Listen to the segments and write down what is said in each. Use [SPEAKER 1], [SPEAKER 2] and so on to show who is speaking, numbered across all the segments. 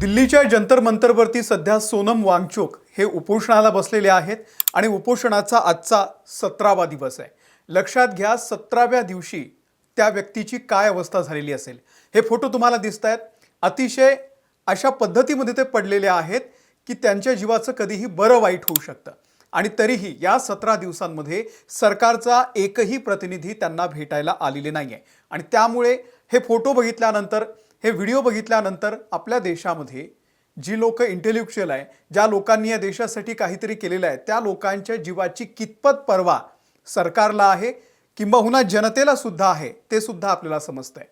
[SPEAKER 1] दिल्लीच्या जंतर मंतरवरती सध्या सोनम वांगचुक हे उपोषणाला बसलेले आहेत आणि उपोषणाचा आजचा 17वा दिवस आहे। लक्षात घ्या 17व्या दिवशी त्या व्यक्तीची काय अवस्था झालेली असेल। हे फोटो तुम्हाला दिसतायत, अतिशय अशा पद्धतीमध्ये ते पडलेले आहेत की त्यांच्या जीवाचं कधीही बरं वाईट होऊ शकतं आणि तरीही या 17 दिवसांमध्ये सरकारचा एकही प्रतिनिधी त्यांना भेटायला आलेले नाहीये आणि त्यामुळे हे फोटो बघितल्यानंतर, हे व्हिडिओ बघितल्यानंतर आपल्या देशामध्ये जी लोक इंटेलेक्चुअल आहे, ज्या लोकांनी या देशासाठी काहीतरी केलेलं आहे, त्या लोकांच्या जीवाची कितपत पर्वा सरकारला आहे किंबहुना जनतेला सुद्धा आहे ते सुद्धा आपल्याला समजतंय।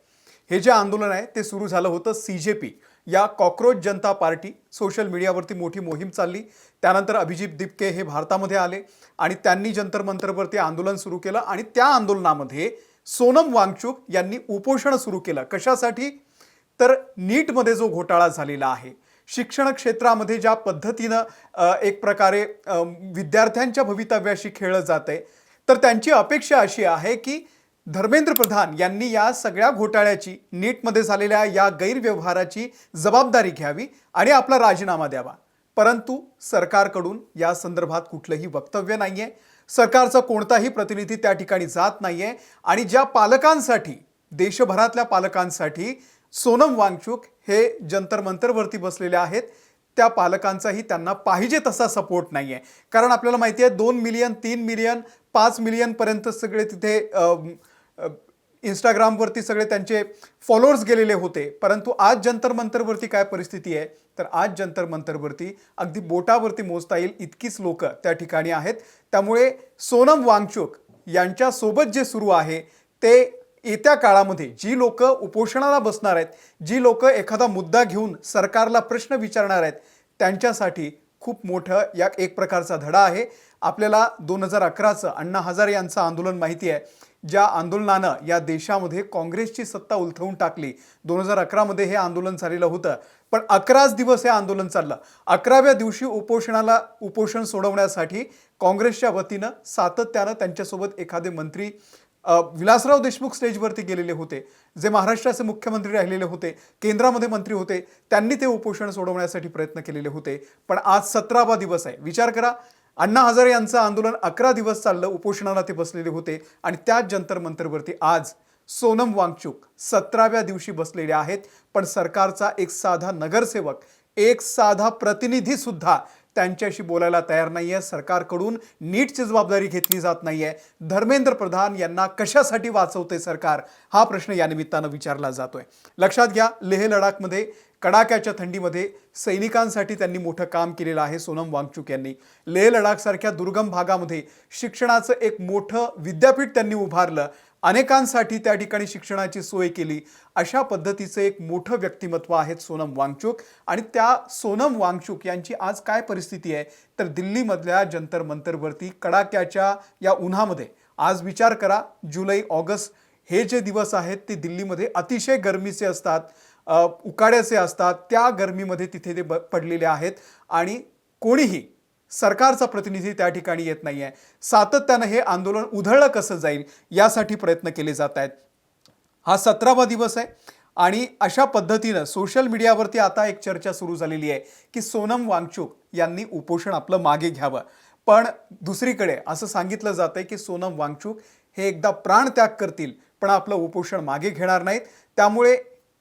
[SPEAKER 1] हे जे आंदोलन आहे ते सुरू झालं होतं सीजेपी या कॉकरोच जनता पार्टी सोशल मीडियावरती मोठी मोहीम चालली। त्यानंतर अभिजीत दिपके हे भारतामध्ये आले आणि त्यांनी जंतर मंतरवरती आंदोलन सुरू केलं आणि त्या आंदोलनामध्ये सोनम वांगचुक यांनी उपोषण सुरू केलं। कशासाठी? तर नीटमध्ये जो घोटाळा झालेला आहे, शिक्षण क्षेत्रामध्ये ज्या पद्धतीनं एक प्रकारे विद्यार्थ्यांच्या भवितव्याशी खेळलं जातंय, तर त्यांची अपेक्षा अशी आहे की धर्मेंद्र प्रधान यांनी या सगळ्या घोटाळ्याची, नीटमध्ये झालेल्या या गैरव्यवहाराची जबाबदारी घ्यावी आणि आपला राजीनामा द्यावा। परंतु सरकारकडून या संदर्भात कुठलंही वक्तव्य नाहीये, सरकारचा कोणताही प्रतिनिधी त्या ठिकाणी जात नाहीये आणि ज्या पालकांसाठी, देशभरातल्या पालकांसाठी सोनम वांगचुक हे जंतर मंतरवरती बसलेले आहेत, त्या पालकांचाही त्यांना पाहिजे तसा सपोर्ट नाहीये। कारण आपल्याला माहिती आहे 2 मिलियन, 3 मिलियन, 5 मिलियन पर्यंत सगळे तिथे इंस्टाग्रामवरती सगळे त्यांचे फॉलोअर्स गेलेले होते। परंतु आज जंतर मंतरवरती काय परिस्थिती आहे, तर आज जंतर मंतरवरती अगदी बोटावरती मोजता येईल इतकीच लोक त्या ठिकाणी आहेत। त्यामुळे सोनम वांगचुक यांच्या सोबत जे सुरू आहे ते येत्या काळामध्ये जी लोक उपोषणाला बसणार आहेत, जी लोक एखादा मुद्दा घेऊन सरकारला प्रश्न विचारणार आहेत, त्यांच्यासाठी खूप मोठं या एक प्रकारचा धडा आहे। आपल्याला 2011चं अण्णा हजारे यांचं आंदोलन माहिती आहे, ज्या आंदोलनानं या देशामध्ये काँग्रेसची सत्ता उलथवून टाकली। 2011 हे आंदोलन झालेलं होतं, पण 11 दिवस हे आंदोलन चाललं। 11व्या दिवशी उपोषण सोडवण्यासाठी काँग्रेसच्या वतीनं सातत्यानं त्यांच्यासोबत एखादे मंत्री, विलासराव देशमुख स्टेजवरती गेलेले होते, जे महाराष्ट्राचे मुख्यमंत्री राहिलेले होते, केंद्रामध्ये मंत्री होते, त्यांनी ते उपोषण सोडवण्यासाठी प्रयत्न केलेले होते। पण आज 17वा दिवस आहे। विचार करा, अण्णा हजारे यांचं आंदोलन 11 दिवस चाललं, उपोषणाला ते बसलेले होते आणि त्याच जंतर मंतरवरती आज सोनम वांगचुक 17व्या दिवशी बसलेले आहेत। पण सरकारचा एक साधा नगरसेवक, एक साधा प्रतिनिधी सुद्धा त्यांच्याशी बोलायला तयार नाहीये। सरकारकडून नीटची जबाबदारी घेतली जात नाहीये। धर्मेंद्र प्रधान यांना कशासाठी वाचवते सरकार, हा प्रश्न या निमित्तानं विचारला जातोय। लक्षात घ्या, लेह लडाखमध्ये कडाक्याच्या थंडीमध्ये सैनिकांसाठी त्यांनी मोठं काम केलेलं आहे सोनम वांगचुक यांनी। लेह लडाखसारख्या दुर्गम भागामध्ये शिक्षणाचं एक मोठं विद्यापीठ त्यांनी उभारलं, अनेकांसाठी त्या ठिकाणी शिक्षणाची सोय केली। अशा पद्धतीचे एक मोठं व्यक्तिमत्व आहेत सोनम वांगचुक आणि त्या सोनम वांगचुक यांची आज काय परिस्थिती आहे, तर दिल्लीमधल्या जंतर मंतरवरती कडाक्याच्या या उन्हामध्ये, आज विचार करा जुलै ऑगस्ट हे जे दिवस आहेत ते दिल्लीमध्ये अतिशय गरमीचे असतात, उकाड्याचे असतात, त्या गरमीमध्ये तिथे ते पडलेले आहेत आणि कोणीही सरकारचा प्रतिनिधी त्या ठिकाणी येत नाहीये। सातत्यानं हे आंदोलन उधळलं कसं जाईल यासाठी प्रयत्न केले जात आहेत। हा 17वा दिवस आहे आणि अशा पद्धतीनं सोशल मीडियावरती आता एक चर्चा सुरू झालेली आहे की सोनम वांगचुक यांनी उपोषण आपलं मागे घ्यावं। पण दुसरीकडे असं सांगितलं जातंय की सोनम वांगचुक हे एकदा प्राणत्याग करतील पण आपलं उपोषण मागे घेणार नाहीत। त्यामुळे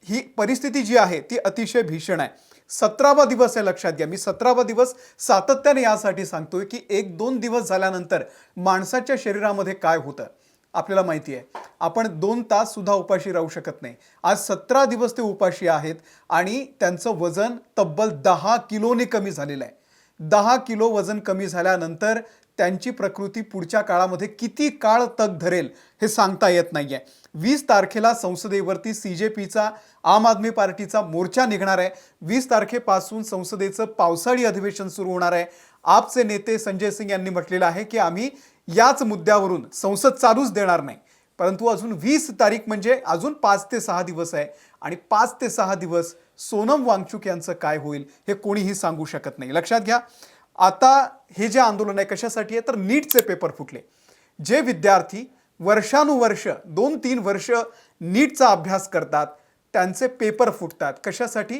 [SPEAKER 1] ही परिस्थिती जी आहे ती अतिशय भीषण आहे। 17वा दिवस आहे, लक्षात घ्या। मी 17वा दिवस सातत्याने यासाठी सांगतोय की 1-2 दिवस झाल्यानंतर माणसाच्या शरीरामध्ये काय होतं आपल्याला माहिती आहे। आपण 2 तास सुद्धा उपाशी राहू शकत नाही। आज 17 दिवस ते उपाशी आहेत आणि त्यांचं वजन तब्बल 10 किलोने कमी झालेलं आहे। 10 किलो वजन कमी झाल्यानंतर त्यांची प्रकृती पुढच्या काळामध्ये किती काळ तग धरेल हे सांगता येत नाहीये। 20 तारखेला संसदेवरती सीजेपीचा, आम आदमी पार्टीचा मोर्चा निघणार आहे। 20 तारखेपासून संसदेचं पावसाळी अधिवेशन सुरू होणार आहे। आपचे नेते संजय सिंग यांनी म्हटलेलं आहे की आम्ही याच मुद्द्यावरून संसद चालूच देणार नाही। परंतु अजून 20 तारीख म्हणजे अजून 5 ते 6 दिवस आहे आणि 5 ते 6 दिवस सोनम वांगचुक यांचं काय होईल हे कोणीही सांगू शकत नाही। लक्षात घ्या, आता हे जे आंदोलन आहे कशासाठी आहे, तर नीटचे पेपर फुटले। जे विद्यार्थी वर्षानुवर्ष 2-3 वर्ष नीटचा अभ्यास करतात, त्यांचे पेपर फुटतात। कशासाठी?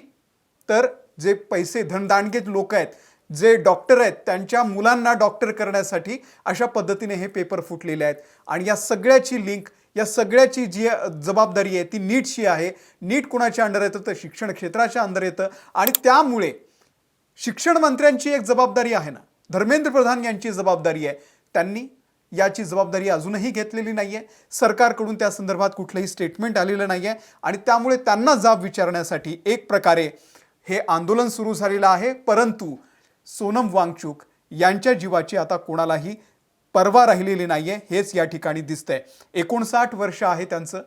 [SPEAKER 1] तर जे पैसे धनदांडगे लोक आहेत, जे डॉक्टर आहेत, त्यांच्या मुलांना डॉक्टर करण्यासाठी अशा पद्धतीने हे पेपर फुटलेले आहेत. आणि या सगळ्याची लिंक, या सगळ्याची जी जबाबदारी आहे ती नीटची आहे. नीट कुणाच्या अंडर येतं तर शिक्षण क्षेत्राच्या अंडर येतं. आणि त्यामुळे शिक्षण मंत्र्यांची एक जबाबदारी आहे ना, धर्मेंद्र प्रधान यांची जबाबदारी आहे. त्यांनी याची जबाबदारी अजूनही घेतलेली नाही आहे. सरकारकडून त्या संदर्भात कुठलंही स्टेटमेंट आलेलं नाही आहे. आणि त्यामुळे त्यांना जाब विचारण्यासाठी एक प्रकारे हे आंदोलन सुरू झालेलं आहे. परंतु सोनम वांगचुक यांच्या जीवाची आता कोणालाही पर्वा राहिलेली नाही आहे, हेच या ठिकाणी दिसतंय. 59 वर्ष आहे त्यांचं.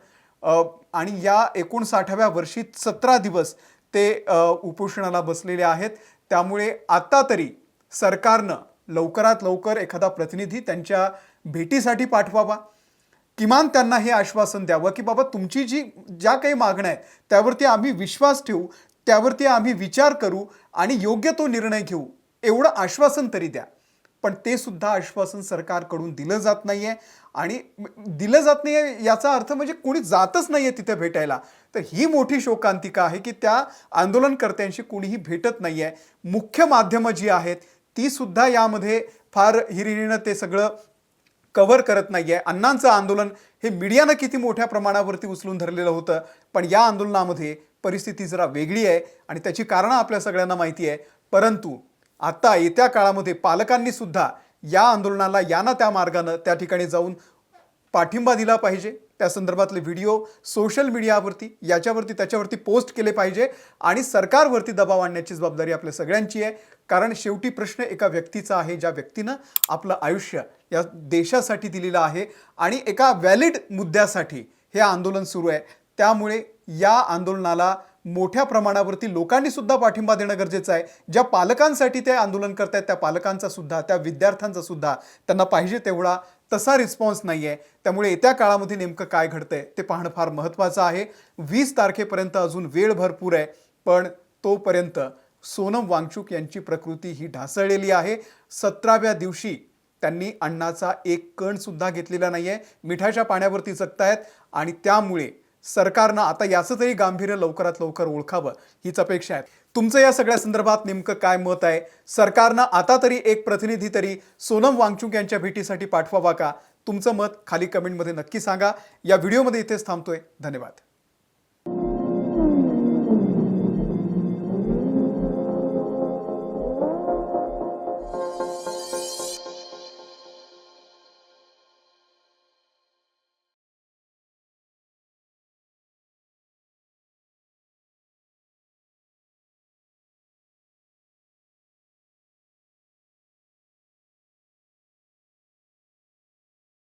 [SPEAKER 1] आणि या 59व्या वर्षी 17 दिवस ते उपोषणाला बसलेले आहेत. त्यामुळे आता तरी सरकारनं लवकरात लवकर एखादा प्रतिनिधी त्यांच्या भेटीसाठी पाठवावा. किमान त्यांना हे आश्वासन द्यावं की बाबा तुमची ज्या काही मागण्या आहेत त्यावरती आम्ही विश्वास ठेवू, त्यावरती आम्ही विचार करू आणि योग्य तो निर्णय घेऊ, एवढं आश्वासन तरी द्या. पण ते सुद्धा आश्वासन सरकारकडून दिलं जात नाहीये. आणि दिलं जात नाहीये याचा अर्थ म्हणजे कोणी जातच नाहीये तिथे भेटायला. तर ही मोठी शोकांतिका आहे की त्या आंदोलनकर्त्यांशी कोणीही भेटत नाहीये. मुख्य माध्यमं जी आहेत ती सुद्धा यामध्ये फार हिरिरीनं ते सगळं कव्हर करत नाहीये. अण्णांचं आंदोलन हे मीडियानं किती मोठ्या प्रमाणावरती उचलून धरलेलं होतं, पण या आंदोलनामध्ये परिस्थिती जरा वेगळी आहे आणि त्याची कारणं आपल्या सगळ्यांना माहिती आहे. परंतु आता येत्या काळामध्ये पालकांनी सुद्धा या आंदोलनाला या ना त्या मार्गानं त्या ठिकाणी जाऊन पाठिंबा दिला पाहिजे. त्या संदर्भातले व्हिडिओ सोशल मीडियावरती याच्यावरती त्याच्यावरती पोस्ट केले पाहिजे आणि सरकारवरती दबाव आणण्याची जबाबदारी आपल्या सगळ्यांची आहे. कारण शेवटी प्रश्न एका व्यक्तीचा आहे, ज्या व्यक्तीनं आपलं आयुष्य या देशासाठी दिलेलं आहे आणि एका व्हॅलिड मुद्द्यासाठी हे आंदोलन सुरू आहे. त्यामुळे या आंदोलनाला मोठ्या प्रमाणावरती लोकांनी सुद्धा पाठिंबा देणं गरजेचं आहे. ज्या पालकांसाठी ते आंदोलन करतायत त्या पालकांचा सुद्धा, त्या विद्यार्थ्यांचा सुद्धा त्यांना पाहिजे तेवढा तसा रिस्पॉन्स नाही आहे. त्यामुळे येत्या काळामध्ये नेमकं काय घडतंय ते पाहणं फार महत्त्वाचं आहे. 20 तारखेपर्यंत अजून वेळ भरपूर आहे, पण तोपर्यंत सोनम वांगचुक यांची प्रकृती ही ढासळलेली आहे. 17व्या दिवशी त्यांनी अण्णाचा एक कण सुद्धा घेतलेला नाही आहे. मिठाच्या पाण्यावरती जगतायत आणि त्यामुळे सरकारनं आता याचं तरी गांभीर्य लवकरात लवकर ओळखावं हीच अपेक्षा आहे. तुमचं या सगळ्या संदर्भात नेमकं काय मत आहे? सरकारनं आता तरी एक प्रतिनिधी तरी सोनम वांगचुक यांच्या भेटीसाठी पाठवावा का? तुमचं मत खाली कमेंटमध्ये नक्की सांगा. या व्हिडिओमध्ये इथेच थांबतोय. धन्यवाद.